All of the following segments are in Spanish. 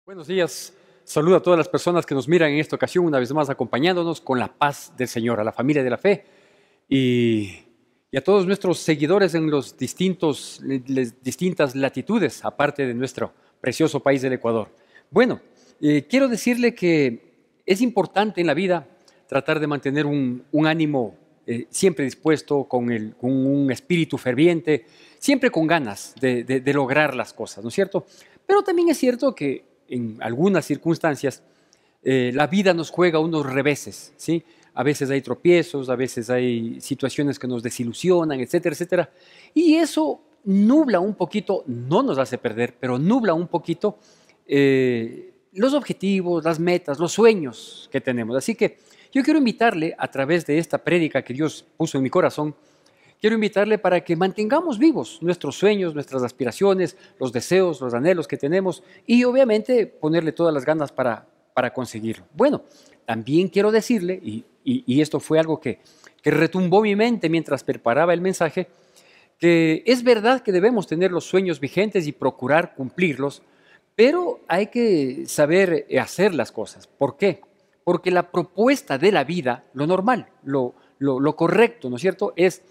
Buenos días. Saludo a todas las personas que nos miran en esta ocasión, una vez más acompañándonos con la paz del Señor, a la familia de la fe y a todos nuestros seguidores en las distintas latitudes, aparte de nuestro precioso país del Ecuador. Bueno, quiero decirle que es importante en la vida tratar de mantener un ánimo siempre dispuesto, con un espíritu ferviente, siempre con ganas de lograr las cosas, ¿no es cierto? Pero también es cierto que en algunas circunstancias la vida nos juega unos reveses, ¿sí? A veces hay tropiezos, a veces hay situaciones que nos desilusionan, etcétera, etcétera. Y eso nubla un poquito, no nos hace perder, pero nubla un poquito los objetivos, las metas, los sueños que tenemos. Así que yo quiero invitarle a través de esta prédica que Dios puso en mi corazón, quiero invitarle para que mantengamos vivos nuestros sueños, nuestras aspiraciones, los deseos, los anhelos que tenemos y obviamente ponerle todas las ganas para conseguirlo. Bueno, también quiero decirle, y esto fue algo que retumbó mi mente mientras preparaba el mensaje, que es verdad que debemos tener los sueños vigentes y procurar cumplirlos, pero hay que saber hacer las cosas. ¿Por qué? Porque la propuesta de la vida, lo normal, lo correcto, ¿no es cierto?, es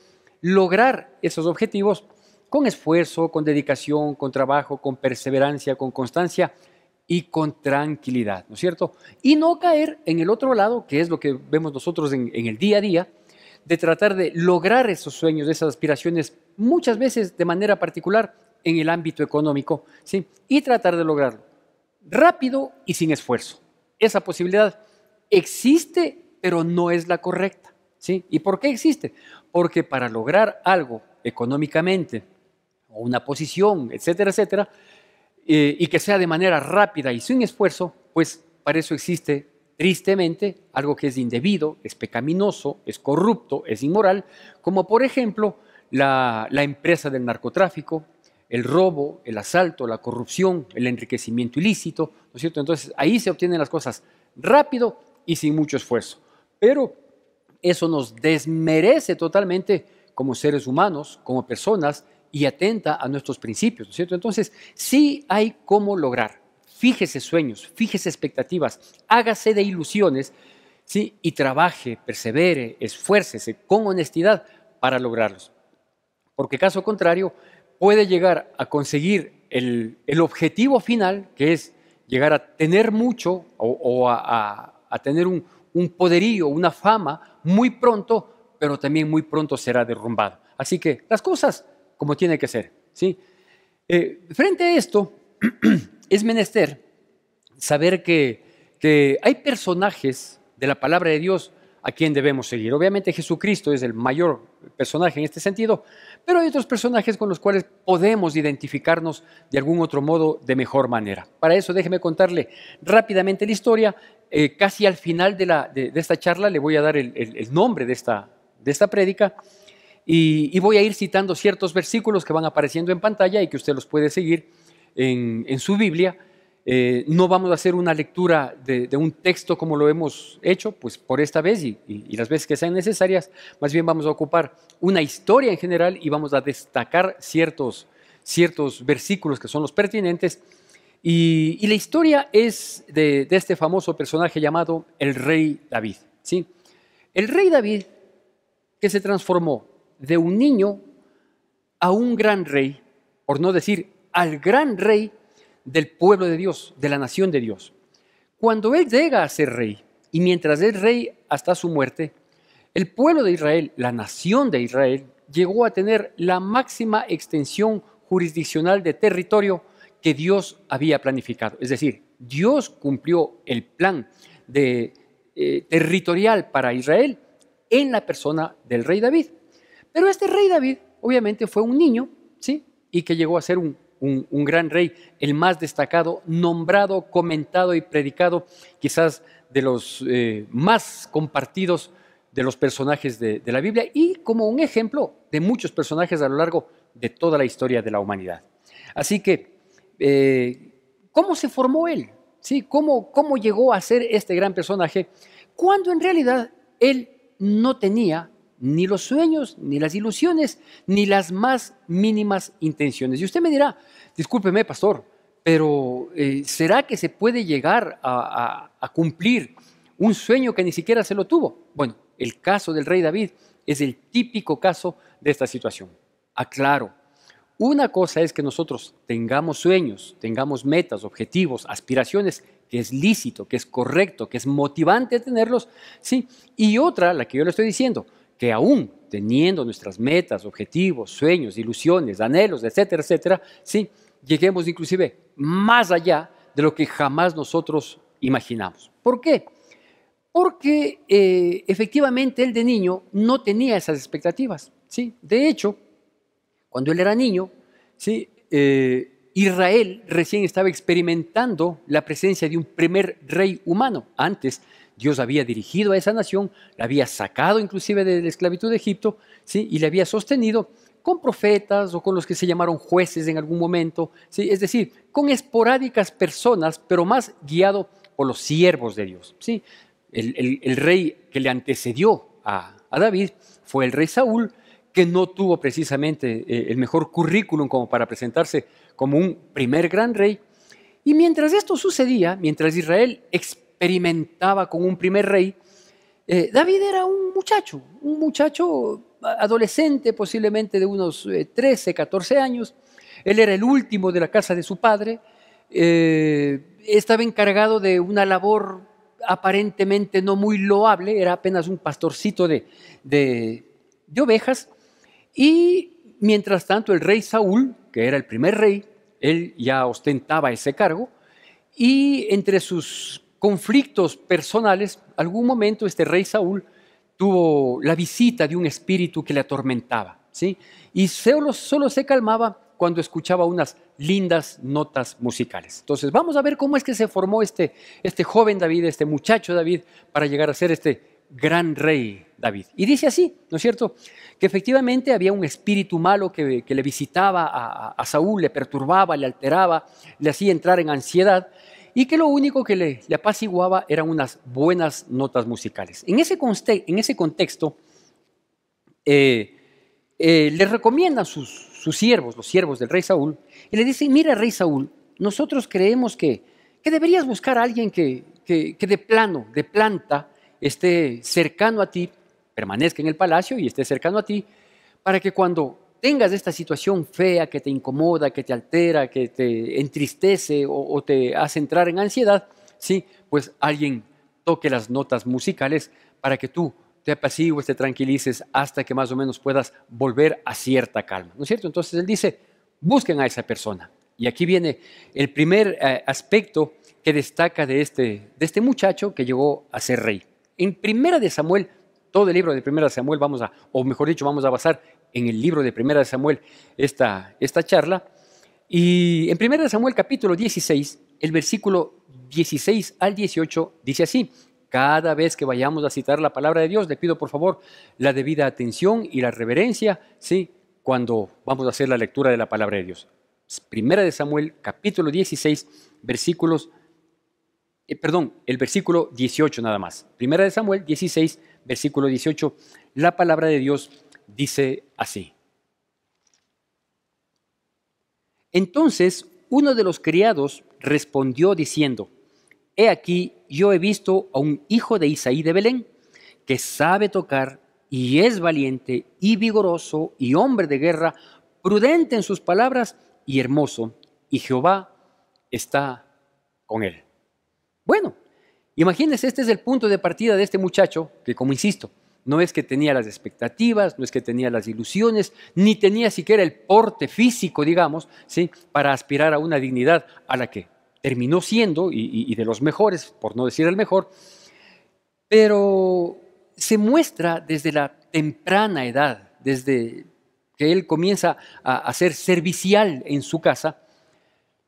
lograr esos objetivos con esfuerzo, con dedicación, con trabajo, con perseverancia, con constancia y con tranquilidad, ¿no es cierto? Y no caer en el otro lado, que es lo que vemos nosotros en el día a día, de tratar de lograr esos sueños, esas aspiraciones, muchas veces de manera particular en el ámbito económico, ¿sí? Y tratar de lograrlo rápido y sin esfuerzo. Esa posibilidad existe, pero no es la correcta, ¿sí? ¿Y por qué existe? Porque para lograr algo económicamente, o una posición, etcétera, etcétera, y que sea de manera rápida y sin esfuerzo, pues para eso existe tristemente algo que es indebido, es pecaminoso, es corrupto, es inmoral, como por ejemplo la empresa del narcotráfico, el robo, el asalto, la corrupción, el enriquecimiento ilícito, ¿no es cierto? Entonces ahí se obtienen las cosas rápido y sin mucho esfuerzo. Pero eso nos desmerece totalmente como seres humanos, como personas, y atenta a nuestros principios, ¿no es cierto? Entonces, sí hay cómo lograr. Fíjese sueños, fíjese expectativas, hágase de ilusiones, ¿sí? Y trabaje, persevere, esfuércese con honestidad para lograrlos. Porque caso contrario, puede llegar a conseguir el objetivo final, que es llegar a tener mucho o a tener un poderío, una fama muy pronto, pero también muy pronto será derrumbado. Así que las cosas como tiene que ser, ¿sí? Frente a esto, es menester saber que hay personajes de la palabra de Dios a quien debemos seguir. Obviamente Jesucristo es el mayor personaje en este sentido, pero hay otros personajes con los cuales podemos identificarnos de algún otro modo de mejor manera. Para eso déjeme contarle rápidamente la historia. Casi al final de esta charla le voy a dar el nombre de esta prédica y voy a ir citando ciertos versículos que van apareciendo en pantalla y que usted los puede seguir en su Biblia. No vamos a hacer una lectura de un texto como lo hemos hecho, pues por esta vez y las veces que sean necesarias. Más bien vamos a ocupar una historia en general y vamos a destacar ciertos versículos que son los pertinentes. Y la historia es de este famoso personaje llamado el rey David, ¿sí? El rey David, que se transformó de un niño a un gran rey, por no decir al gran rey del pueblo de Dios, de la nación de Dios. Cuando él llega a ser rey, y mientras es rey hasta su muerte, el pueblo de Israel, la nación de Israel, llegó a tener la máxima extensión jurisdiccional de territorio que Dios había planificado. Es decir, Dios cumplió el plan territorial para Israel en la persona del rey David. Pero este rey David, obviamente, fue un niño, ¿sí? Y que llegó a ser un gran rey, el más destacado, nombrado, comentado y predicado, quizás de los más compartidos de los personajes de la Biblia y como un ejemplo de muchos personajes a lo largo de toda la historia de la humanidad. Así que, ¿cómo se formó él? ¿Sí? ¿Cómo llegó a ser este gran personaje cuando en realidad él no tenía ni los sueños, ni las ilusiones, ni las más mínimas intenciones? Y usted me dirá, discúlpeme, pastor, pero ¿será que se puede llegar a cumplir un sueño que ni siquiera se lo tuvo? Bueno, el caso del rey David es el típico caso de esta situación. Aclaro, una cosa es que nosotros tengamos sueños, tengamos metas, objetivos, aspiraciones, que es lícito, que es correcto, que es motivante tenerlos, ¿sí? Y otra, la que yo le estoy diciendo, que aún teniendo nuestras metas, objetivos, sueños, ilusiones, anhelos, etcétera, etcétera, ¿sí? Lleguemos inclusive más allá de lo que jamás nosotros imaginamos. ¿Por qué? Porque efectivamente él de niño no tenía esas expectativas, ¿sí? De hecho, cuando él era niño, ¿sí? Israel recién estaba experimentando la presencia de un primer rey humano. Antes, Dios había dirigido a esa nación, la había sacado inclusive de la esclavitud de Egipto, ¿sí? Y le había sostenido con profetas o con los que se llamaron jueces en algún momento, ¿sí? Es decir, con esporádicas personas, pero más guiado por los siervos de Dios, ¿sí? El rey que le antecedió a David fue el rey Saúl, que no tuvo precisamente el mejor currículum como para presentarse como un primer gran rey. Y mientras esto sucedía, mientras Israel experimentaba con un primer rey, David era un muchacho adolescente, posiblemente de unos 13, 14 años. Él era el último de la casa de su padre. Estaba encargado de una labor aparentemente no muy loable, era apenas un pastorcito de ovejas. Y mientras tanto el rey Saúl, que era el primer rey, él ya ostentaba ese cargo, y entre sus conflictos personales, algún momento este rey Saúl tuvo la visita de un espíritu que le atormentaba, ¿sí? Y solo se calmaba cuando escuchaba unas lindas notas musicales. Entonces vamos a ver cómo es que se formó este joven David, este muchacho David, para llegar a ser este gran rey David. Y dice así, ¿no es cierto?, que efectivamente había un espíritu malo que le visitaba a Saúl, le perturbaba, le alteraba, le hacía entrar en ansiedad, y que lo único que le apaciguaba eran unas buenas notas musicales. En ese contexto, le recomiendan sus siervos, los siervos del rey Saúl, y le dicen: mira, rey Saúl, nosotros creemos que deberías buscar a alguien que de planta, esté cercano a ti, permanezca en el palacio y esté cercano a ti, para que cuando tengas esta situación fea que te incomoda, que te altera, que te entristece o te hace entrar en ansiedad, ¿sí?, pues alguien toque las notas musicales para que tú te apacigues, te tranquilices hasta que más o menos puedas volver a cierta calma, ¿no es cierto? Entonces él dice: busquen a esa persona. Y aquí viene el primer aspecto que destaca de este muchacho que llegó a ser rey. En Primera de Samuel, todo el libro de Primera de Samuel vamos a basar en el libro de Primera de Samuel esta charla. Y en Primera de Samuel capítulo 16, el versículo 16 al 18 dice así: cada vez que vayamos a citar la palabra de Dios, le pido por favor la debida atención y la reverencia, ¿sí?, cuando vamos a hacer la lectura de la palabra de Dios. Primera de Samuel capítulo 16, el versículo 18 nada más. Primera de Samuel 16, versículo 18, la palabra de Dios dice así: entonces uno de los criados respondió diciendo: he aquí, yo he visto a un hijo de Isaí de Belén, que sabe tocar y es valiente y vigoroso y hombre de guerra, prudente en sus palabras y hermoso, y Jehová está con él. Bueno, imagínense, este es el punto de partida de este muchacho que, como insisto, no es que tenía las expectativas, no es que tenía las ilusiones, ni tenía siquiera el porte físico, digamos, ¿sí?, para aspirar a una dignidad a la que terminó siendo, y de los mejores, por no decir el mejor, pero se muestra desde la temprana edad, desde que él comienza a ser servicial en su casa,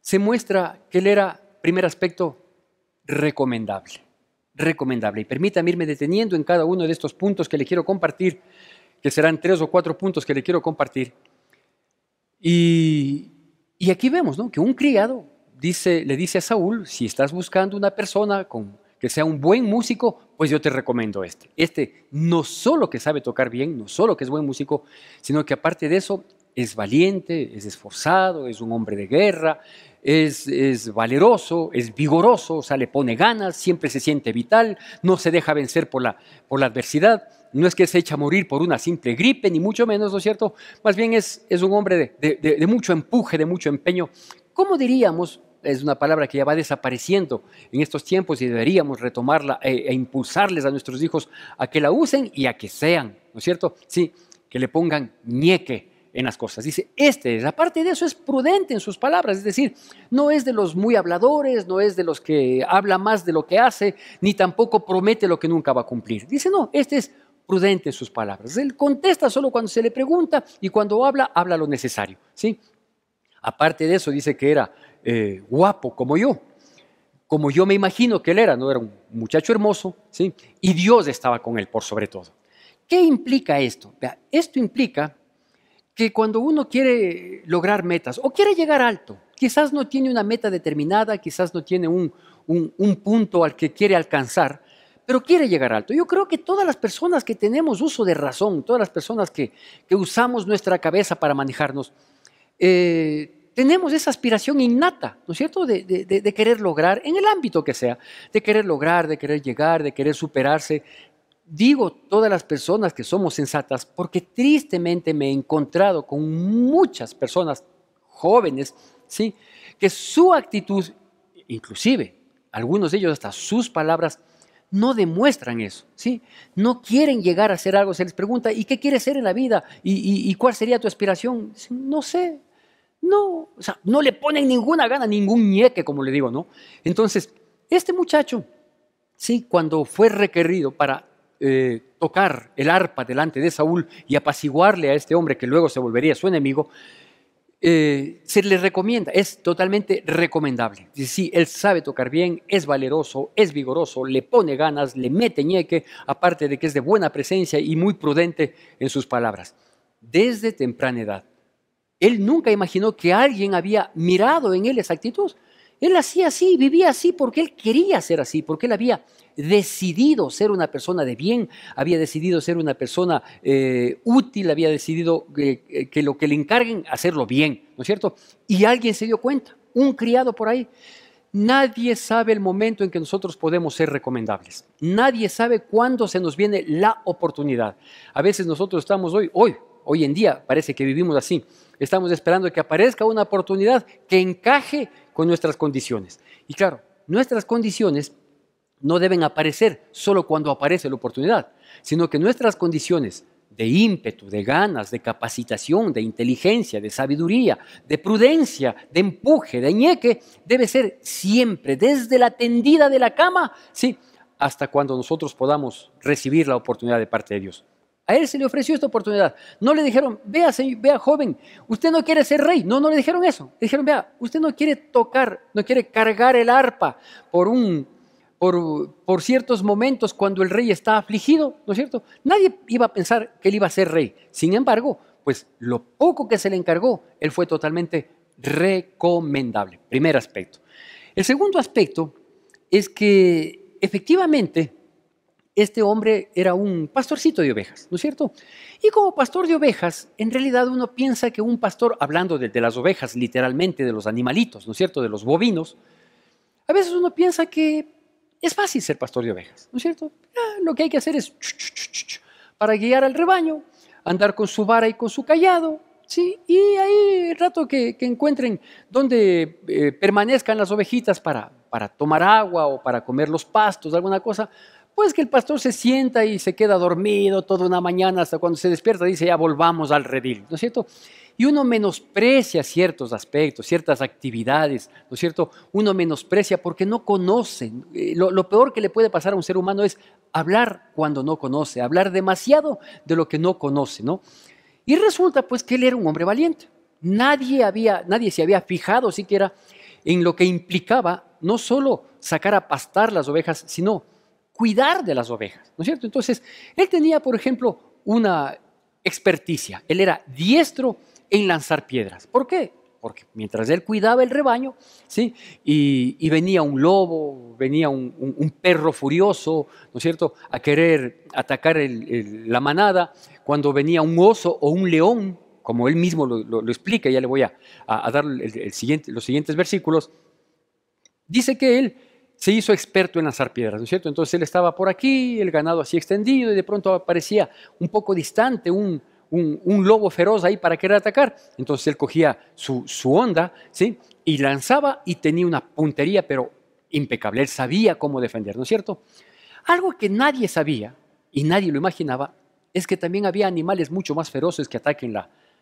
se muestra que él era, primer aspecto, recomendable. Y permítame irme deteniendo en cada uno de estos puntos que le quiero compartir, que serán 3 o 4 puntos que le quiero compartir. Y aquí vemos, ¿no?, que un criado le dice a Saúl: si estás buscando una persona que sea un buen músico, pues yo te recomiendo este. Este no solo que sabe tocar bien, no solo que es buen músico, sino que aparte de eso es valiente, es esforzado, es un hombre de guerra, es valeroso, es vigoroso, o sea, le pone ganas, siempre se siente vital, no se deja vencer por la adversidad. No es que se echa a morir por una simple gripe, ni mucho menos, ¿no es cierto? Más bien es un hombre de mucho empuje, de mucho empeño. ¿Cómo diríamos? Es una palabra que ya va desapareciendo en estos tiempos y deberíamos retomarla e impulsarles a nuestros hijos a que la usen y a que sean, ¿no es cierto? Sí, que le pongan ñeque en las cosas. Dice, aparte de eso, es prudente en sus palabras, es decir, no es de los muy habladores, no es de los que habla más de lo que hace, ni tampoco promete lo que nunca va a cumplir. Dice, no, este es prudente en sus palabras. Él contesta solo cuando se le pregunta y cuando habla lo necesario, ¿sí? Aparte de eso, dice que era guapo como yo me imagino que él era, ¿no? Era un muchacho hermoso, ¿sí? Y Dios estaba con él por sobre todo. ¿Qué implica esto? Vea, esto implica que cuando uno quiere lograr metas o quiere llegar alto, quizás no tiene una meta determinada, quizás no tiene un punto al que quiere alcanzar, pero quiere llegar alto. Yo creo que todas las personas que tenemos uso de razón, todas las personas que usamos nuestra cabeza para manejarnos, tenemos esa aspiración innata, ¿no es cierto?, de querer lograr, en el ámbito que sea, de querer lograr, de querer llegar, de querer superarse. Digo todas las personas que somos sensatas porque tristemente me he encontrado con muchas personas jóvenes, ¿sí?, que su actitud, inclusive algunos de ellos hasta sus palabras, no demuestran eso, ¿sí? No quieren llegar a hacer algo. Se les pregunta, ¿y qué quieres ser en la vida? ¿Y cuál sería tu aspiración? Dicen, no sé. No, o sea, no le ponen ninguna gana, ningún ñeque, como le digo, ¿no? Entonces, este muchacho, sí, cuando fue requerido para tocar el arpa delante de Saúl y apaciguarle a este hombre que luego se volvería su enemigo, se le recomienda, es totalmente recomendable. Sí, él sabe tocar bien, es valeroso, es vigoroso, le pone ganas, le mete ñeque, aparte de que es de buena presencia y muy prudente en sus palabras. Desde temprana edad. Él nunca imaginó que alguien había mirado en él esa actitud. Él hacía así, vivía así porque él quería ser así, porque él había decidido ser una persona de bien, había decidido ser una persona útil, había decidido que lo que le encarguen, hacerlo bien, ¿no es cierto? Y alguien se dio cuenta, un criado por ahí. Nadie sabe el momento en que nosotros podemos ser recomendables. Nadie sabe cuándo se nos viene la oportunidad. A veces nosotros estamos hoy en día parece que vivimos así. Estamos esperando que aparezca una oportunidad que encaje con nuestras condiciones. Y claro, nuestras condiciones no deben aparecer solo cuando aparece la oportunidad, sino que nuestras condiciones de ímpetu, de ganas, de capacitación, de inteligencia, de sabiduría, de prudencia, de empuje, de ñeque, debe ser siempre, desde la tendida de la cama, sí, hasta cuando nosotros podamos recibir la oportunidad de parte de Dios. A él se le ofreció esta oportunidad. No le dijeron, vea joven, usted no quiere ser rey. No le dijeron eso. Le dijeron, vea, usted no quiere tocar, no quiere cargar el arpa por ciertos momentos cuando el rey está afligido, ¿no es cierto? Nadie iba a pensar que él iba a ser rey. Sin embargo, pues lo poco que se le encargó, él fue totalmente recomendable. Primer aspecto. El segundo aspecto es que efectivamente este hombre era un pastorcito de ovejas, ¿no es cierto? Y como pastor de ovejas, en realidad uno piensa que un pastor, hablando de las ovejas literalmente, de los animalitos, ¿no es cierto?, de los bovinos, a veces uno piensa que es fácil ser pastor de ovejas, ¿no es cierto? Lo que hay que hacer es para guiar al rebaño, andar con su vara y con su cayado, ¿sí? Y ahí el rato que encuentren donde permanezcan las ovejitas para tomar agua o para comer los pastos, alguna cosa, pues que el pastor se sienta y se queda dormido toda una mañana hasta cuando se despierta dice ya volvamos al redil, ¿no es cierto? Y uno menosprecia ciertos aspectos, ciertas actividades, ¿no es cierto? Uno menosprecia porque no conoce. Lo peor que le puede pasar a un ser humano es hablar cuando no conoce, hablar demasiado de lo que no conoce, ¿no? Y resulta pues que él era un hombre valiente. Nadie se había fijado siquiera en lo que implicaba no solo sacar a pastar las ovejas, sino cuidar de las ovejas, ¿no es cierto? Entonces, él tenía, por ejemplo, una experticia. Él era diestro en lanzar piedras. ¿Por qué? Porque mientras él cuidaba el rebaño, ¿sí? Y venía un lobo, venía un perro furioso, ¿no es cierto?, a querer atacar la manada, cuando venía un oso o un león, como él mismo lo explica, ya le voy a dar los siguientes versículos, dice que él se hizo experto en lanzar piedras, ¿no es cierto? Entonces él estaba por aquí, el ganado así extendido, y de pronto aparecía un poco distante un lobo feroz ahí para querer atacar. Entonces él cogía su onda, ¿sí? Y lanzaba y tenía una puntería, pero impecable. Él sabía cómo defender, ¿no es cierto? Algo que nadie sabía y nadie lo imaginaba es que también había animales mucho más feroces que ataquen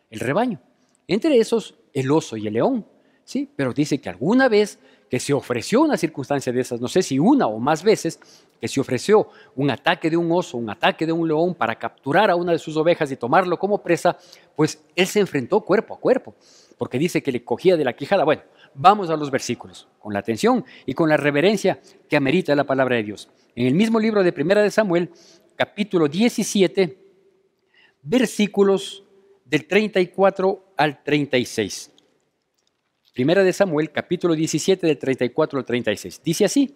el rebaño. Entre esos, el oso y el león, ¿sí? Pero dice que alguna vez que se ofreció una circunstancia de esas, no sé si una o más veces, que se ofreció un ataque de un oso, un ataque de un león para capturar a una de sus ovejas y tomarlo como presa, pues él se enfrentó cuerpo a cuerpo, porque dice que le cogía de la quijada. Bueno, vamos a los versículos, con la atención y con la reverencia que amerita la palabra de Dios. En el mismo libro de Primera de Samuel, capítulo 17, versículos del 34 al 36. Primera de Samuel, capítulo 17, del 34 al 36. Dice así: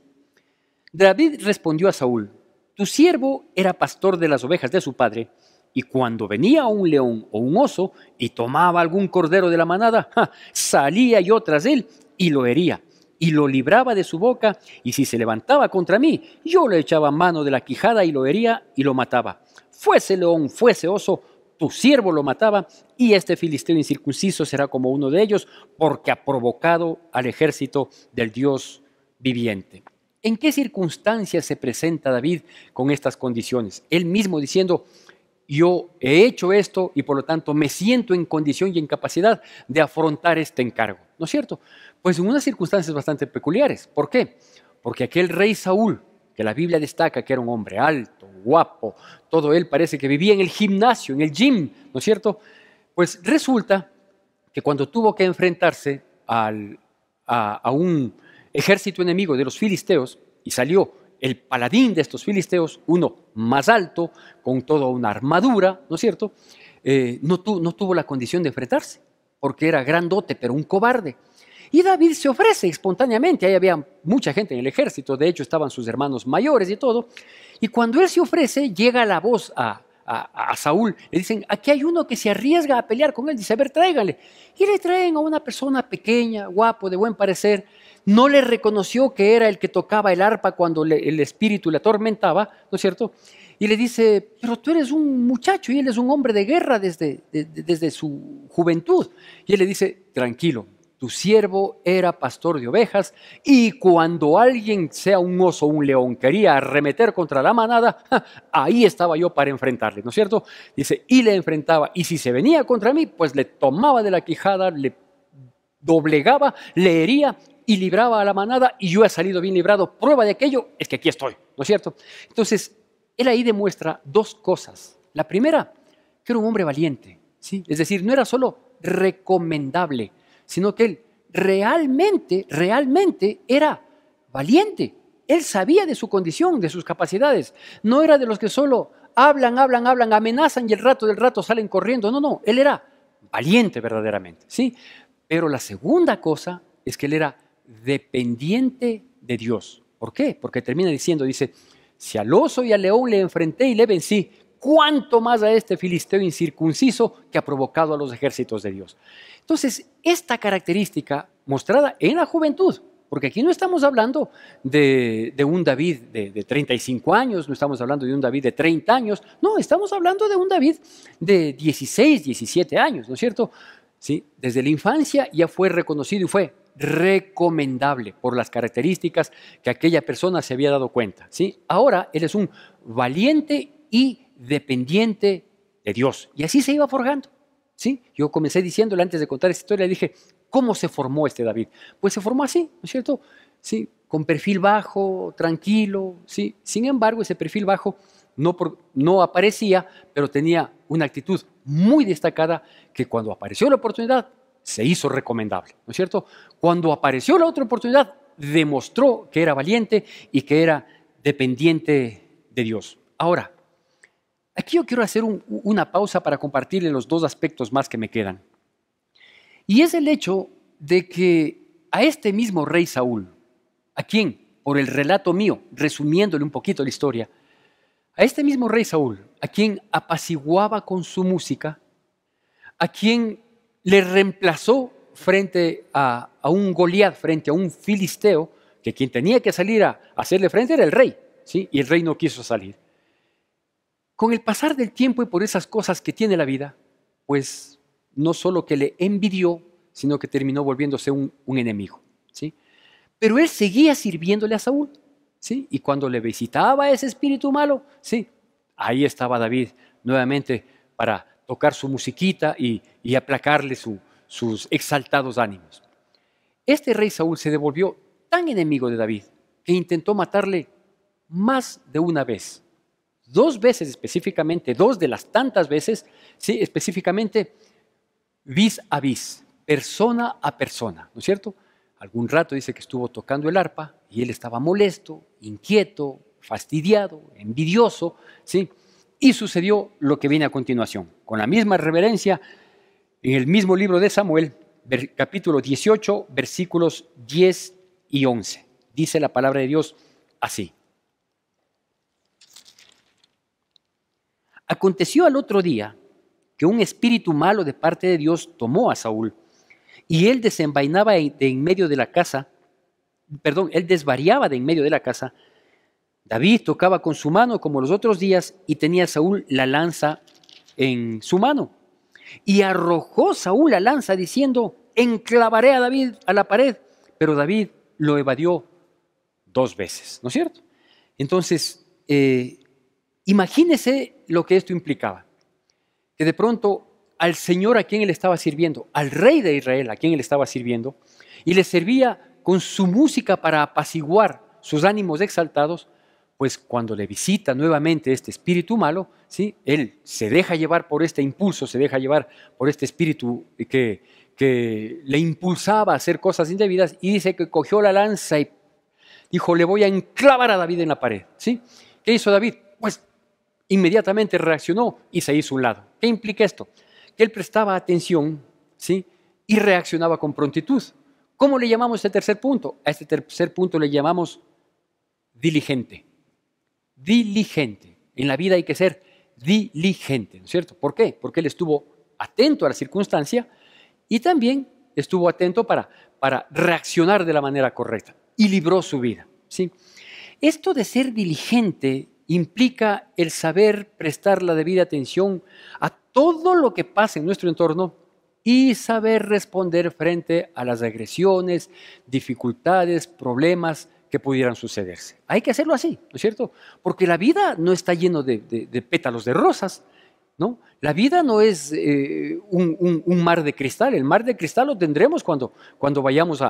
David respondió a Saúl: tu siervo era pastor de las ovejas de su padre, y cuando venía un león o un oso y tomaba algún cordero de la manada, salía yo tras él y lo hería, y lo libraba de su boca, y si se levantaba contra mí, yo le echaba mano de la quijada y lo hería y lo mataba. Fuese león, fuese oso, tu siervo lo mataba, y este filisteo incircunciso será como uno de ellos, porque ha provocado al ejército del Dios viviente. ¿En qué circunstancias se presenta David con estas condiciones? Él mismo diciendo: yo he hecho esto y por lo tanto me siento en condición y en capacidad de afrontar este encargo, ¿no es cierto? Pues en unas circunstancias bastante peculiares. ¿Por qué? Porque aquel rey Saúl, que la Biblia destaca que era un hombre alto, guapo, todo él parece que vivía en el gimnasio, en el gym, ¿no es cierto? Pues resulta que cuando tuvo que enfrentarse a un ejército enemigo de los filisteos, y salió el paladín de estos filisteos, uno más alto, con toda una armadura, ¿no es cierto? No tuvo la condición de enfrentarse, porque era grandote, pero un cobarde. Y David se ofrece espontáneamente. Ahí había mucha gente en el ejército, de hecho estaban sus hermanos mayores y todo. Y cuando él se ofrece, llega la voz a Saúl. Le dicen: aquí hay uno que se arriesga a pelear con él. Dice: a ver, tráiganle. Y le traen a una persona pequeña, guapo, de buen parecer. No le reconoció que era el que tocaba el arpa cuando el espíritu le atormentaba, ¿no es cierto? Y le dice: pero tú eres un muchacho y él es un hombre de guerra desde su juventud. Y él le dice: tranquilo, tu siervo era pastor de ovejas, y cuando alguien, sea un oso o un león, quería arremeter contra la manada, ahí estaba yo para enfrentarle, ¿no es cierto? Dice: y le enfrentaba, y si se venía contra mí, pues le tomaba de la quijada, le doblegaba, le hería y libraba a la manada, y yo he salido bien librado. Prueba de aquello es que aquí estoy, ¿no es cierto? Entonces, él ahí demuestra dos cosas. La primera, que era un hombre valiente, ¿sí? Es decir, no era solo recomendable, sino que él realmente era valiente. Él sabía de su condición, de sus capacidades. No era de los que solo hablan, amenazan y el rato del rato salen corriendo. No, él era valiente verdaderamente, ¿sí? Pero la segunda cosa es que él era dependiente de Dios. ¿Por qué? Porque termina diciendo, dice: si al oso y al león le enfrenté y le vencí, ¿cuánto más a este filisteo incircunciso que ha provocado a los ejércitos de Dios? Entonces, esta característica mostrada en la juventud, porque aquí no estamos hablando de un David de 35 años, no estamos hablando de un David de 30 años, no, estamos hablando de un David de 16, 17 años, ¿no es cierto? ¿Sí? Desde la infancia ya fue reconocido y fue recomendable por las características que aquella persona se había dado cuenta, ¿sí? Ahora él es un valiente y dependiente de Dios, y así se iba forjando, ¿sí? Yo comencé diciéndole antes de contar esta historia, dije: ¿cómo se formó este David? Pues se formó así, ¿no es cierto? Sí, con perfil bajo, tranquilo, ¿sí? Sin embargo, ese perfil bajo no aparecía, pero tenía una actitud muy destacada, que cuando apareció la oportunidad se hizo recomendable, ¿no es cierto? Cuando apareció la otra oportunidad, demostró que era valiente y que era dependiente de Dios. Ahora, aquí yo quiero hacer una pausa para compartirle los dos aspectos más que me quedan. Y es el hecho de que a este mismo rey Saúl, a quien, por el relato mío, resumiéndole un poquito la historia, a este mismo rey Saúl, a quien apaciguaba con su música, a quien le reemplazó frente a un Goliat, frente a un filisteo, que quien tenía que salir a hacerle frente era el rey, ¿sí? Y el rey no quiso salir. Con el pasar del tiempo y por esas cosas que tiene la vida, pues no solo que le envidió, sino que terminó volviéndose un enemigo, ¿sí? Pero él seguía sirviéndole a Saúl, ¿sí? Y cuando le visitaba ese espíritu malo, ¿sí? Ahí estaba David nuevamente para tocar su musiquita y aplacarle sus exaltados ánimos. Este rey Saúl se devolvió tan enemigo de David que intentó matarle más de una vez. 2 veces específicamente, 2 de las tantas veces, ¿sí? Específicamente vis a vis, persona a persona, ¿no es cierto? Algún rato dice que estuvo tocando el arpa y él estaba molesto, inquieto, fastidiado, envidioso, ¿sí? Y sucedió lo que viene a continuación. Con la misma reverencia, en el mismo libro de Samuel, capítulo 18, versículos 10 y 11. Dice la palabra de Dios así. Aconteció al otro día que un espíritu malo de parte de Dios tomó a Saúl y él desenvainaba de en medio de la casa, él desvariaba de en medio de la casa. David tocaba con su mano como los otros días y tenía Saúl la lanza en su mano. Y arrojó Saúl la lanza diciendo, enclavaré a David a la pared. Pero David lo evadió 2 veces, ¿no es cierto? Entonces, imagínese lo que esto implicaba. Que de pronto al Señor a quien él estaba sirviendo, al rey de Israel a quien él estaba sirviendo, y le servía con su música para apaciguar sus ánimos exaltados, pues cuando le visita nuevamente este espíritu malo, ¿sí? Él se deja llevar por este impulso, se deja llevar por este espíritu que le impulsaba a hacer cosas indebidas, y dice que cogió la lanza y dijo, le voy a enclavar a David en la pared, ¿sí? ¿Qué hizo David? Pues inmediatamente reaccionó y se hizo a un lado. ¿Qué implica esto? Que él prestaba atención, ¿sí? Y reaccionaba con prontitud. ¿Cómo le llamamos este tercer punto? A este tercer punto le llamamos diligente. Diligente. En la vida hay que ser diligente, ¿no es cierto? ¿Por qué? Porque él estuvo atento a la circunstancia y también estuvo atento para reaccionar de la manera correcta y libró su vida, ¿sí? Esto de ser diligente implica el saber prestar la debida atención a todo lo que pasa en nuestro entorno y saber responder frente a las agresiones, dificultades, problemas que pudieran sucederse. Hay que hacerlo así, ¿no es cierto? Porque la vida no está lleno de pétalos de rosas, ¿no? La vida no es un mar de cristal. El mar de cristal lo tendremos cuando vayamos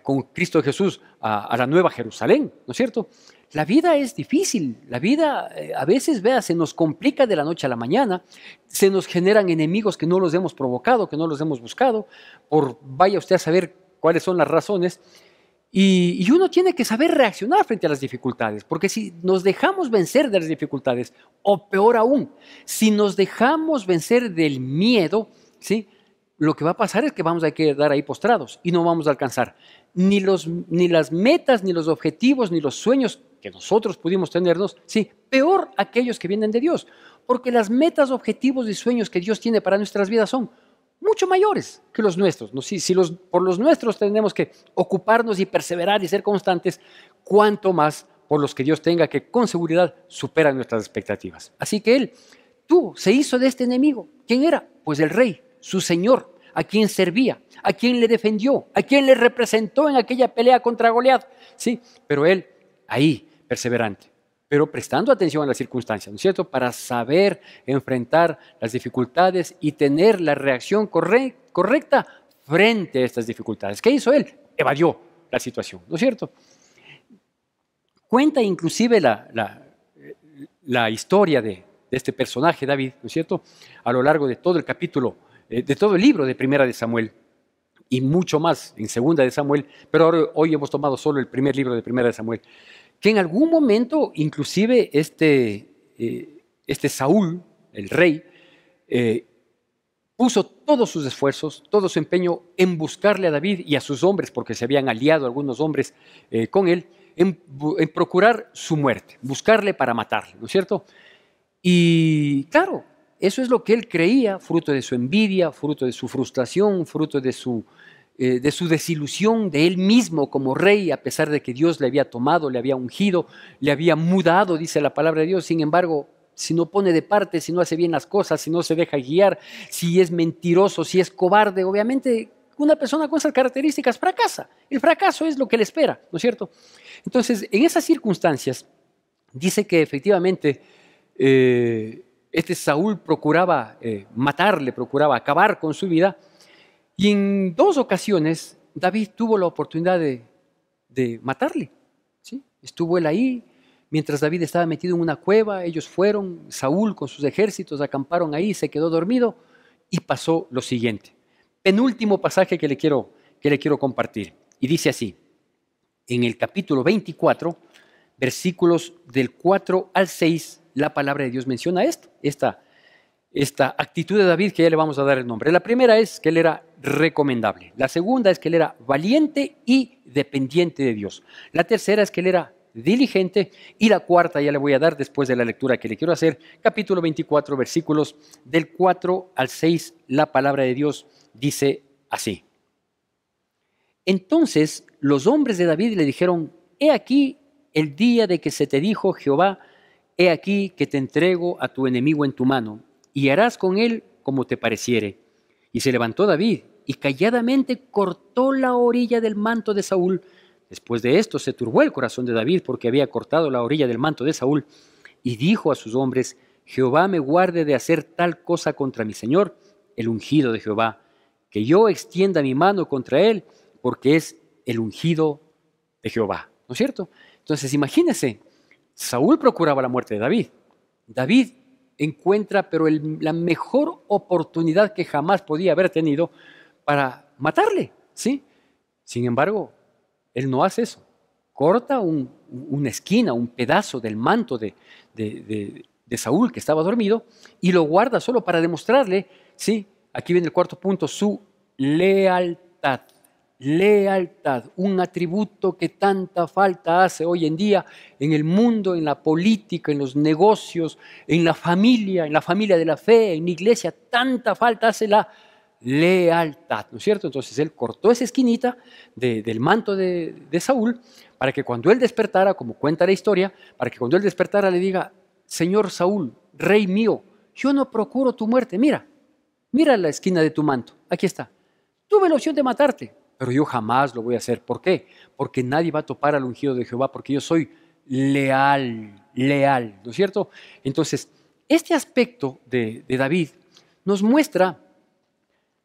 con Cristo Jesús a la Nueva Jerusalén, ¿no es cierto? La vida es difícil, la vida a veces, vea, se nos complica de la noche a la mañana, se nos generan enemigos que no los hemos provocado, que no los hemos buscado, vaya usted a saber cuáles son las razones, y uno tiene que saber reaccionar frente a las dificultades, porque si nos dejamos vencer de las dificultades, o peor aún, si nos dejamos vencer del miedo, ¿sí? Lo que va a pasar es que vamos a quedar ahí postrados y no vamos a alcanzar ni las metas, ni los objetivos, ni los sueños que nosotros pudimos tenernos, sí, peor aquellos que vienen de Dios, porque las metas, objetivos y sueños que Dios tiene para nuestras vidas son mucho mayores que los nuestros, ¿no? Si por los nuestros tenemos que ocuparnos y perseverar y ser constantes, cuanto más por los que Dios tenga que con seguridad superan nuestras expectativas. Así que él se hizo de este enemigo. ¿Quién era? Pues el rey, su señor, a quien servía, a quien le defendió, a quien le representó en aquella pelea contra Goliat, ¿sí? Pero él ahí, perseverante, pero prestando atención a las circunstancias, ¿no es cierto? Para saber enfrentar las dificultades y tener la reacción correcta frente a estas dificultades. ¿Qué hizo él? Evadió la situación, ¿no es cierto? Cuenta inclusive la historia de este personaje, David, ¿no es cierto? A lo largo de todo el capítulo, de todo el libro de Primera de Samuel y mucho más en Segunda de Samuel, pero hoy hemos tomado solo el primer libro de Primera de Samuel, que en algún momento inclusive este Saúl, el rey, puso todos sus esfuerzos, todo su empeño en buscarle a David y a sus hombres, porque se habían aliado algunos hombres con él, en procurar su muerte, buscarle para matarle, ¿no es cierto? Y claro, Eso es lo que él creía, fruto de su envidia, fruto de su frustración, fruto de su desilusión de él mismo como rey, a pesar de que Dios le había tomado, le había ungido, le había mudado, dice la palabra de Dios. Sin embargo, si no pone de parte, si no hace bien las cosas, si no se deja guiar, si es mentiroso, si es cobarde, obviamente una persona con esas características fracasa. El fracaso es lo que le espera, ¿no es cierto? Entonces, en esas circunstancias, dice que efectivamente este Saúl procuraba matarle, procuraba acabar con su vida, y en 2 ocasiones David tuvo la oportunidad de matarle, ¿sí? Estuvo él ahí, mientras David estaba metido en una cueva, ellos fueron, Saúl con sus ejércitos acamparon ahí, se quedó dormido y pasó lo siguiente. Penúltimo pasaje que le quiero compartir, y dice así, en el capítulo 24, versículos del 4 al 6, la palabra de Dios menciona esta actitud de David, que ya le vamos a dar el nombre. La primera es que él era recomendable. La segunda es que él era valiente y dependiente de Dios. La tercera es que él era diligente. Y la cuarta ya le voy a dar después de la lectura que le quiero hacer. Capítulo 24, versículos del 4 al 6, la palabra de Dios dice así. Entonces los hombres de David le dijeron, he aquí el día de que se te dijo Jehová, he aquí que te entrego a tu enemigo en tu mano, y harás con él como te pareciere. Y se levantó David, y calladamente cortó la orilla del manto de Saúl. Después de esto se turbó el corazón de David, porque había cortado la orilla del manto de Saúl, y dijo a sus hombres, Jehová me guarde de hacer tal cosa contra mi señor, el ungido de Jehová, que yo extienda mi mano contra él, porque es el ungido de Jehová. ¿No es cierto? Entonces imagínense, Saúl procuraba la muerte de David. David encuentra, pero la mejor oportunidad que jamás podía haber tenido para matarle, ¿sí? Sin embargo, él no hace eso. Corta una esquina, un pedazo del manto de Saúl que estaba dormido y lo guarda solo para demostrarle, ¿sí? Aquí viene el cuarto punto, su lealtad. Lealtad, un atributo que tanta falta hace hoy en día en el mundo, en la política, en los negocios, en la familia de la fe, en la iglesia, tanta falta hace la lealtad, ¿no es cierto? Entonces él cortó esa esquinita del manto de Saúl para que cuando él despertara, como cuenta la historia, para que cuando él despertara le diga, Señor Saúl, rey mío, yo no procuro tu muerte, mira la esquina de tu manto, aquí está. Tuve la opción de matarte, pero yo jamás lo voy a hacer. ¿Por qué? Porque nadie va a topar al ungido de Jehová, porque yo soy leal, ¿no es cierto? Entonces, este aspecto de David nos muestra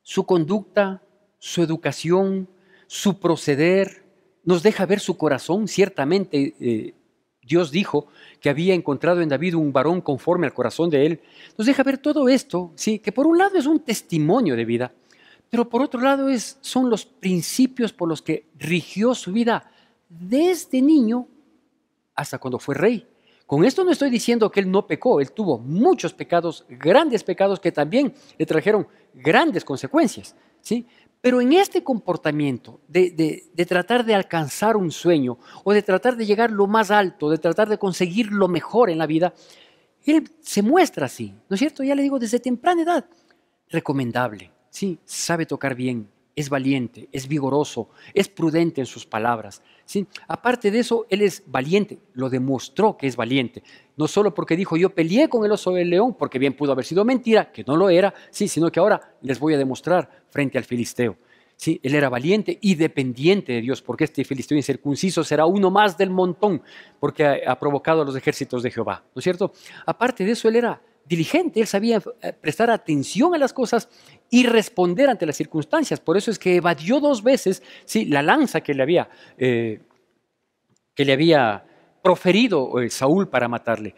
su conducta, su educación, su proceder, nos deja ver su corazón. Ciertamente Dios dijo que había encontrado en David un varón conforme al corazón de él. Nos deja ver todo esto, ¿sí? Que por un lado es un testimonio de vida, pero por otro lado son los principios por los que rigió su vida desde niño hasta cuando fue rey. Con esto no estoy diciendo que él no pecó, él tuvo muchos pecados, grandes pecados que también le trajeron grandes consecuencias, ¿sí? Pero en este comportamiento de tratar de alcanzar un sueño o de tratar de llegar lo más alto, de tratar de conseguir lo mejor en la vida, él se muestra así, ¿no es cierto? Ya le digo, desde temprana edad, recomendable. Sí, sabe tocar bien, es valiente, es vigoroso, es prudente en sus palabras. ¿Sí? Aparte de eso, él es valiente, lo demostró que es valiente. No solo porque dijo, yo peleé con el oso del león, porque bien pudo haber sido mentira, que no lo era, sí, sino que ahora les voy a demostrar frente al filisteo. Sí, él era valiente y dependiente de Dios, porque este filisteo incircunciso será uno más del montón, porque ha provocado a los ejércitos de Jehová, ¿no es cierto? Aparte de eso, él era diligente, él sabía prestar atención a las cosas y responder ante las circunstancias. Por eso es que evadió 2 veces, ¿sí?, la lanza que le había proferido Saúl para matarle.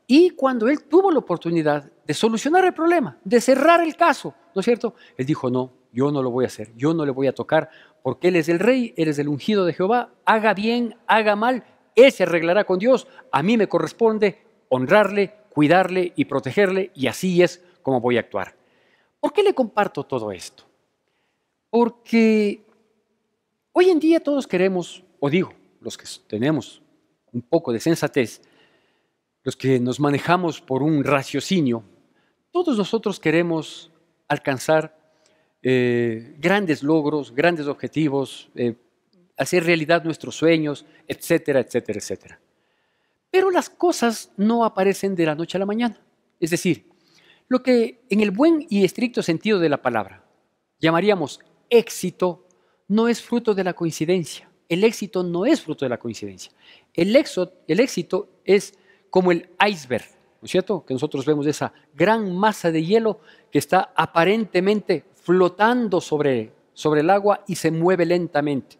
Y cuando él tuvo la oportunidad de solucionar el problema, de cerrar el caso, ¿no es cierto? Él dijo, no, yo no lo voy a hacer, yo no le voy a tocar, porque él es el rey, él es el ungido de Jehová, haga bien, haga mal, él se arreglará con Dios, a mí me corresponde honrarle, cuidarle y protegerle, y así es como voy a actuar. ¿Por qué le comparto todo esto? Porque hoy en día todos queremos, o digo, los que tenemos un poco de sensatez, los que nos manejamos por un raciocinio, Todos nosotros queremos alcanzar grandes logros, grandes objetivos, hacer realidad nuestros sueños, etcétera, etcétera, etcétera. Pero las cosas no aparecen de la noche a la mañana. Es decir, lo que en el buen y estricto sentido de la palabra llamaríamos éxito no es fruto de la coincidencia. El éxito no es fruto de la coincidencia. El éxito es como el iceberg, ¿no es cierto? Que nosotros vemos esa gran masa de hielo que está aparentemente flotando sobre el agua y se mueve lentamente.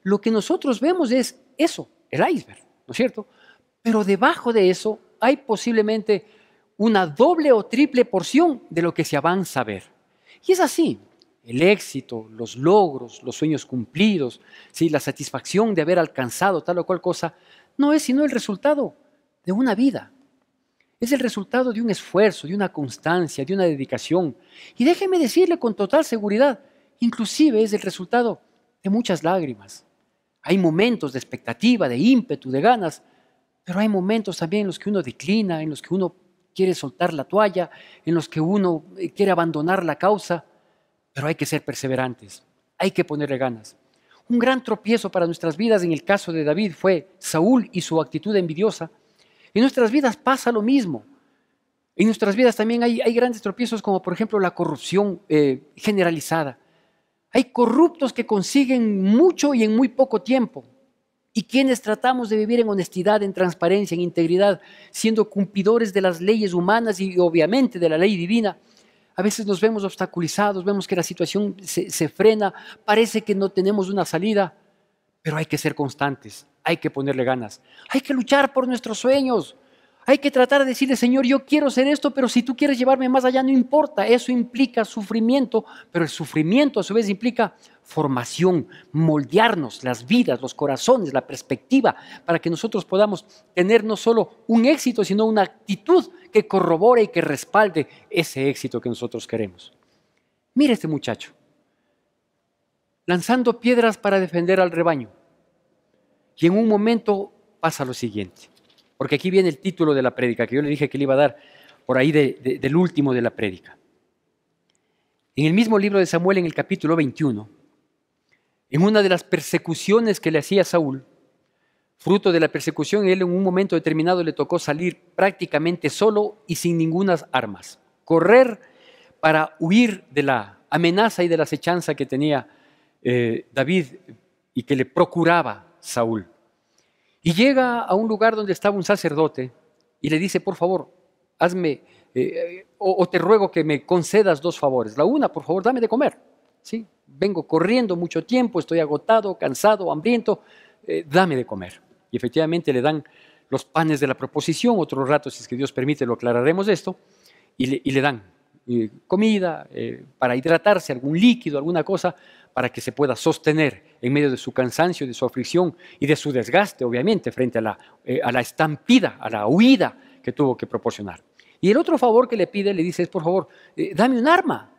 Lo que nosotros vemos es eso, el iceberg, ¿no es cierto? Pero debajo de eso hay posiblemente una doble o triple porción de lo que se avanza a ver. Y es así. El éxito, los logros, los sueños cumplidos, ¿sí? La satisfacción de haber alcanzado tal o cual cosa, no es sino el resultado de una vida. Es el resultado de un esfuerzo, de una constancia, de una dedicación. Y déjeme decirle con total seguridad, inclusive es el resultado de muchas lágrimas. Hay momentos de expectativa, de ímpetu, de ganas, pero hay momentos también en los que uno declina, en los que uno quiere soltar la toalla, en los que uno quiere abandonar la causa. Pero hay que ser perseverantes, hay que ponerle ganas. Un gran tropiezo para nuestras vidas en el caso de David fue Saúl y su actitud envidiosa. En nuestras vidas pasa lo mismo. En nuestras vidas también hay grandes tropiezos como por ejemplo la corrupción generalizada. Hay corruptos que consiguen mucho y en muy poco tiempo. Y quienes tratamos de vivir en honestidad, en transparencia, en integridad, siendo cumplidores de las leyes humanas y obviamente de la ley divina, a veces nos vemos obstaculizados, vemos que la situación se frena, parece que no tenemos una salida, pero hay que ser constantes, hay que ponerle ganas, hay que luchar por nuestros sueños, hay que tratar de decirle, Señor, yo quiero ser esto, pero si tú quieres llevarme más allá, no importa, eso implica sufrimiento, pero el sufrimiento a su vez implica formación, moldearnos las vidas, los corazones, la perspectiva, para que nosotros podamos tener no solo un éxito, sino una actitud que corrobore y que respalde ese éxito que nosotros queremos. Mire este muchacho, lanzando piedras para defender al rebaño. Y en un momento pasa lo siguiente, porque aquí viene el título de la prédica, que yo le dije que le iba a dar por ahí del último de la prédica. En el mismo libro de Samuel, en el capítulo 21, en una de las persecuciones que le hacía Saúl, fruto de la persecución, él en un momento determinado le tocó salir prácticamente solo y sin ninguna armas. Correr para huir de la amenaza y de la acechanza que tenía David y que le procuraba Saúl. Y llega a un lugar donde estaba un sacerdote y le dice, por favor, hazme, o te ruego que me concedas dos favores. La una, por favor, dame de comer. ¿Sí? Vengo corriendo mucho tiempo, estoy agotado, cansado, hambriento, dame de comer. Y efectivamente le dan los panes de la proposición, otro rato, si es que Dios permite, lo aclararemos esto, y le dan comida para hidratarse, algún líquido, alguna cosa, para que se pueda sostener en medio de su cansancio, de su aflicción y de su desgaste, obviamente, frente a la estampida, a la huida que tuvo que proporcionar. Y el otro favor que le pide, le dice, es por favor, dame un arma,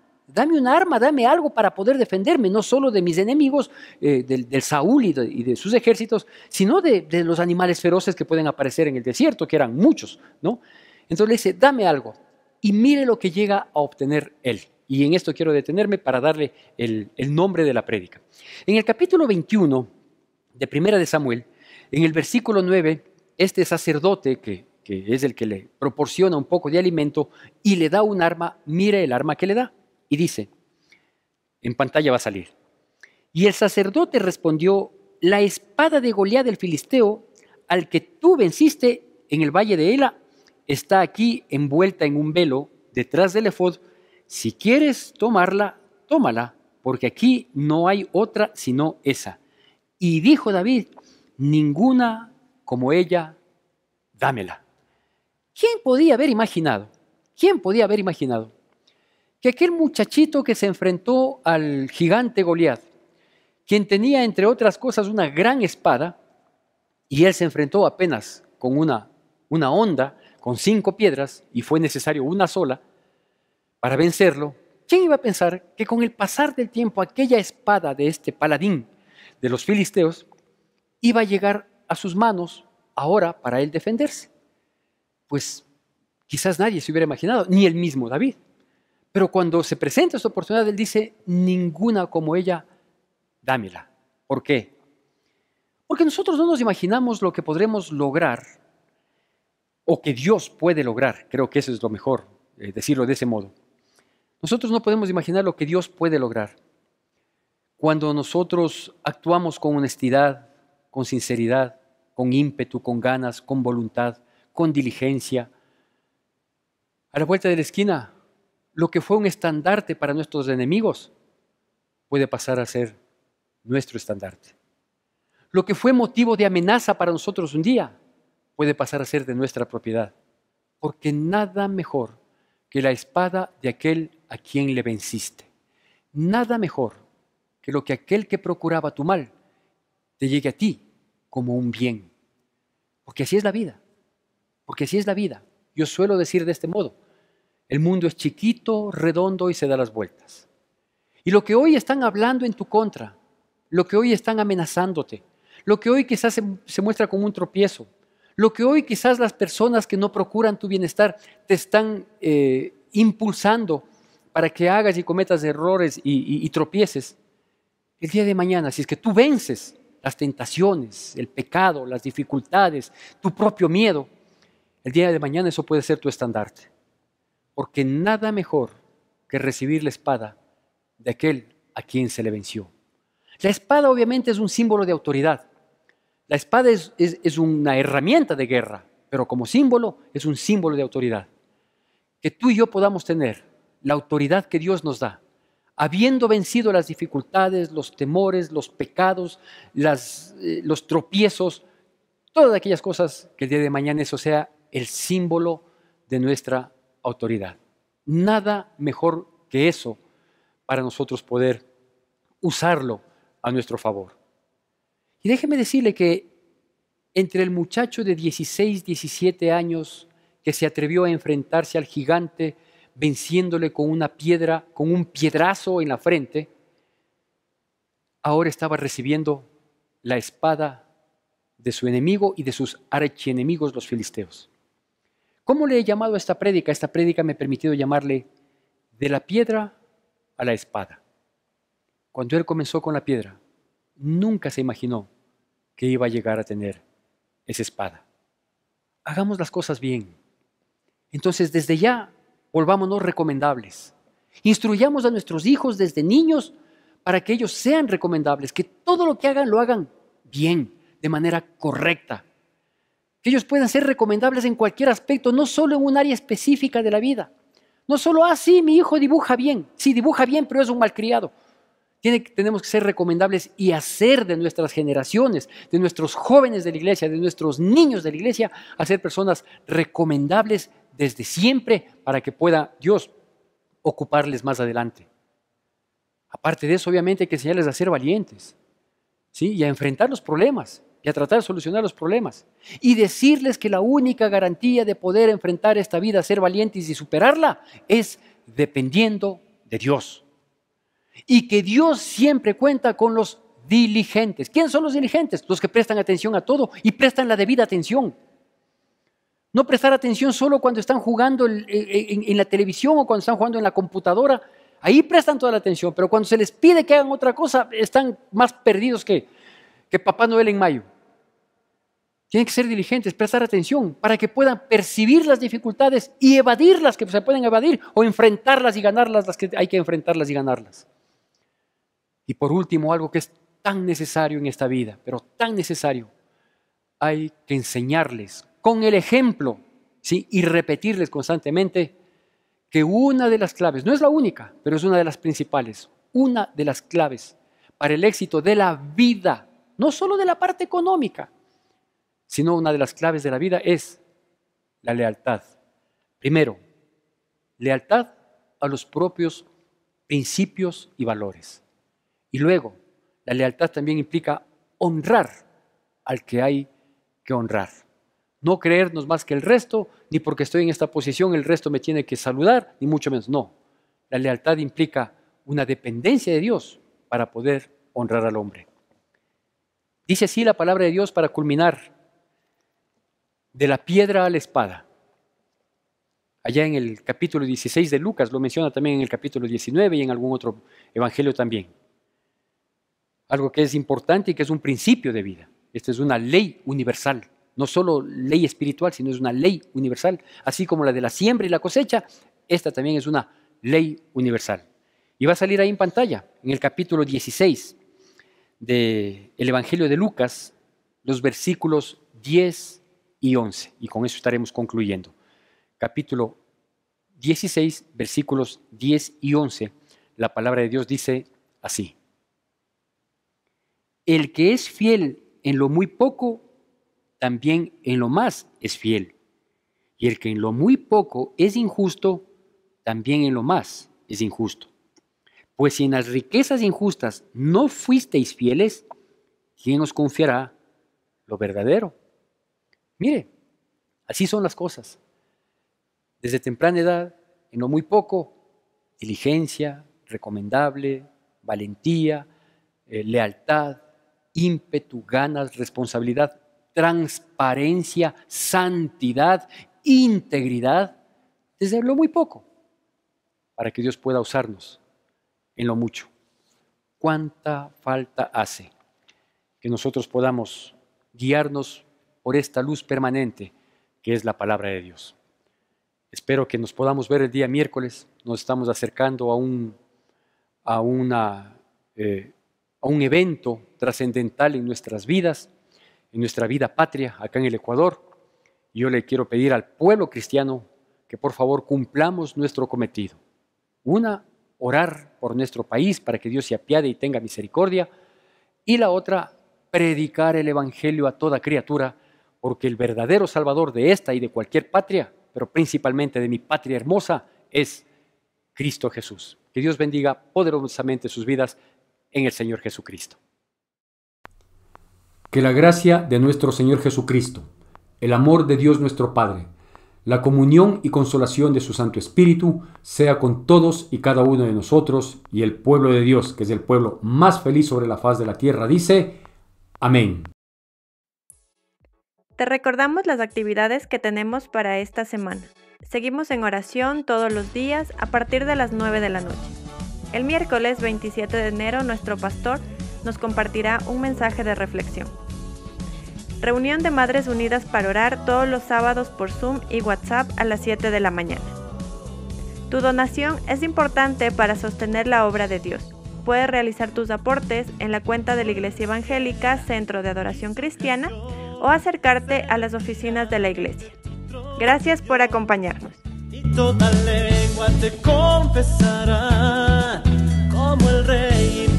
dame algo para poder defenderme, no solo de mis enemigos, del Saúl y de sus ejércitos, sino de los animales feroces que pueden aparecer en el desierto, que eran muchos, ¿no? Entonces le dice, dame algo. Y mire lo que llega a obtener él. Y en esto quiero detenerme para darle el nombre de la prédica. En el capítulo 21 de Primera de Samuel, en el versículo 9, este sacerdote que es el que le proporciona un poco de alimento y le da un arma, mire el arma que le da. Y dice, en pantalla va a salir, y el sacerdote respondió, la espada de Goliat del Filisteo, al que tú venciste en el valle de Ela, está aquí envuelta en un velo detrás del efod. Si quieres tomarla, tómala, porque aquí no hay otra sino esa. Y dijo David, ninguna como ella, dámela. ¿Quién podía haber imaginado? ¿Quién podía haber imaginado que aquel muchachito que se enfrentó al gigante Goliat, quien tenía entre otras cosas una gran espada, y él se enfrentó apenas con una honda, con 5 piedras, y fue necesario una sola para vencerlo? ¿Quién iba a pensar que con el pasar del tiempo aquella espada de este paladín de los filisteos iba a llegar a sus manos ahora para él defenderse? Pues Quizás nadie se hubiera imaginado, ni el mismo David. Pero cuando se presenta esta oportunidad, él dice, ninguna como ella, dámela. ¿Por qué? Porque nosotros no nos imaginamos lo que podremos lograr o que Dios puede lograr. Creo que eso es lo mejor, decirlo de ese modo. Nosotros no podemos imaginar lo que Dios puede lograr cuando nosotros actuamos con honestidad, con sinceridad, con ímpetu, con ganas, con voluntad, con diligencia. A la vuelta de la esquina, lo que fue un estandarte para nuestros enemigos puede pasar a ser nuestro estandarte. Lo que fue motivo de amenaza para nosotros un día puede pasar a ser de nuestra propiedad. Porque nada mejor que la espada de aquel a quien le venciste. Nada mejor que lo que aquel que procuraba tu mal te llegue a ti como un bien. Porque así es la vida. Porque así es la vida. Yo suelo decir de este modo, el mundo es chiquito, redondo y se da las vueltas. Y lo que hoy están hablando en tu contra, lo que hoy están amenazándote, lo que hoy quizás se muestra como un tropiezo, lo que hoy quizás las personas que no procuran tu bienestar te están impulsando para que hagas y cometas errores y tropieces, el día de mañana, si es que tú vences las tentaciones, el pecado, las dificultades, tu propio miedo, el día de mañana eso puede ser tu estandarte. Porque nada mejor que recibir la espada de aquel a quien se le venció. La espada obviamente es un símbolo de autoridad. La espada es una herramienta de guerra, pero como símbolo es un símbolo de autoridad. Que tú y yo podamos tener la autoridad que Dios nos da, habiendo vencido las dificultades, los temores, los pecados, los tropiezos, todas aquellas cosas, que el día de mañana eso sea el símbolo de nuestra autoridad. Nada mejor que eso para nosotros poder usarlo a nuestro favor. Y déjeme decirle que entre el muchacho de 16, 17 años que se atrevió a enfrentarse al gigante venciéndole con una piedra, con un piedrazo en la frente, ahora estaba recibiendo la espada de su enemigo y de sus archienemigos, los filisteos. ¿Cómo le he llamado a esta prédica? Esta prédica me ha permitido llamarle de la piedra a la espada. Cuando él comenzó con la piedra, nunca se imaginó que iba a llegar a tener esa espada. Hagamos las cosas bien. Entonces, desde ya, volvámonos recomendables. Instruyamos a nuestros hijos desde niños para que ellos sean recomendables, que todo lo que hagan lo hagan bien, de manera correcta. Que ellos puedan ser recomendables en cualquier aspecto, no solo en un área específica de la vida. No solo, sí, mi hijo dibuja bien. Sí, dibuja bien, pero es un malcriado. Tenemos que ser recomendables y hacer de nuestras generaciones, de nuestros jóvenes de la iglesia, de nuestros niños de la iglesia, a ser personas recomendables desde siempre para que pueda Dios ocuparles más adelante. Aparte de eso, obviamente hay que enseñarles a ser valientes, ¿sí? Y a enfrentar los problemas y a tratar de solucionar los problemas. Y decirles que la única garantía de poder enfrentar esta vida, ser valientes y superarla, es dependiendo de Dios. Y que Dios siempre cuenta con los diligentes. ¿Quiénes son los diligentes? Los que prestan atención a todo y prestan la debida atención. No prestar atención solo cuando están jugando en la televisión o cuando están jugando en la computadora. Ahí prestan toda la atención, pero cuando se les pide que hagan otra cosa, están más perdidos que Papá Noel en mayo. Tienen que ser diligentes, prestar atención para que puedan percibir las dificultades y evadirlas que se pueden evadir o enfrentarlas y ganarlas, las que hay que enfrentarlas y ganarlas. Y por último, algo que es tan necesario en esta vida, pero tan necesario, hay que enseñarles con el ejemplo, ¿sí? Y repetirles constantemente que una de las claves, no es la única, pero es una de las principales, una de las claves para el éxito de la vida, no solo de la parte económica, sino una de las claves de la vida es la lealtad. Primero, lealtad a los propios principios y valores. Y luego, la lealtad también implica honrar al que hay que honrar. No creernos más que el resto, ni porque estoy en esta posición el resto me tiene que saludar, ni mucho menos. No, la lealtad implica una dependencia de Dios para poder honrar al hombre. Dice así la palabra de Dios para culminar: de la piedra a la espada. allá en el capítulo 16 de Lucas, lo menciona también en el capítulo 19 y en algún otro evangelio también. Algo que es importante y que es un principio de vida. Esta es una ley universal, no solo ley espiritual, sino es una ley universal. Así como la de la siembra y la cosecha, esta también es una ley universal. Y va a salir ahí en pantalla, en el capítulo 16 del Evangelio de Lucas, los versículos 10 y 11. Y con eso estaremos concluyendo. Capítulo 16, versículos 10 y 11, la palabra de Dios dice así: el que es fiel en lo muy poco, también en lo más es fiel. Y el que en lo muy poco es injusto, también en lo más es injusto. Pues si en las riquezas injustas no fuisteis fieles, ¿quién os confiará lo verdadero? Mire, así son las cosas. Desde temprana edad, en lo muy poco, diligencia, recomendable, valentía, lealtad, ímpetu, ganas, responsabilidad, transparencia, santidad, integridad, desde lo muy poco, para que Dios pueda usarnos en lo mucho. ¿Cuánta falta hace que nosotros podamos guiarnos por esta luz permanente que es la palabra de Dios? Espero que nos podamos ver el día miércoles. Nos estamos acercando a un evento trascendental en nuestras vidas, en nuestra vida patria, acá en el Ecuador. Yo le quiero pedir al pueblo cristiano que por favor cumplamos nuestro cometido. Una, orar por nuestro país para que Dios se apiade y tenga misericordia. Y la otra, predicar el Evangelio a toda criatura, porque el verdadero Salvador de esta y de cualquier patria, pero principalmente de mi patria hermosa, es Cristo Jesús. Que Dios bendiga poderosamente sus vidas en el Señor Jesucristo. Que la gracia de nuestro Señor Jesucristo, el amor de Dios nuestro Padre, la comunión y consolación de su Santo Espíritu sea con todos y cada uno de nosotros, y el pueblo de Dios, que es el pueblo más feliz sobre la faz de la tierra, dice: amén. Te recordamos las actividades que tenemos para esta semana. Seguimos en oración todos los días a partir de las 9 de la noche. El miércoles 27 de enero nuestro pastor nos compartirá un mensaje de reflexión. Reunión de Madres Unidas para orar todos los sábados por Zoom y WhatsApp a las 7 de la mañana. Tu donación es importante para sostener la obra de Dios. Puedes realizar tus aportes en la cuenta de la Iglesia Evangélica Centro de Adoración Cristiana o acercarte a las oficinas de la iglesia. Gracias por acompañarnos. Y toda lengua te confesará como el Rey.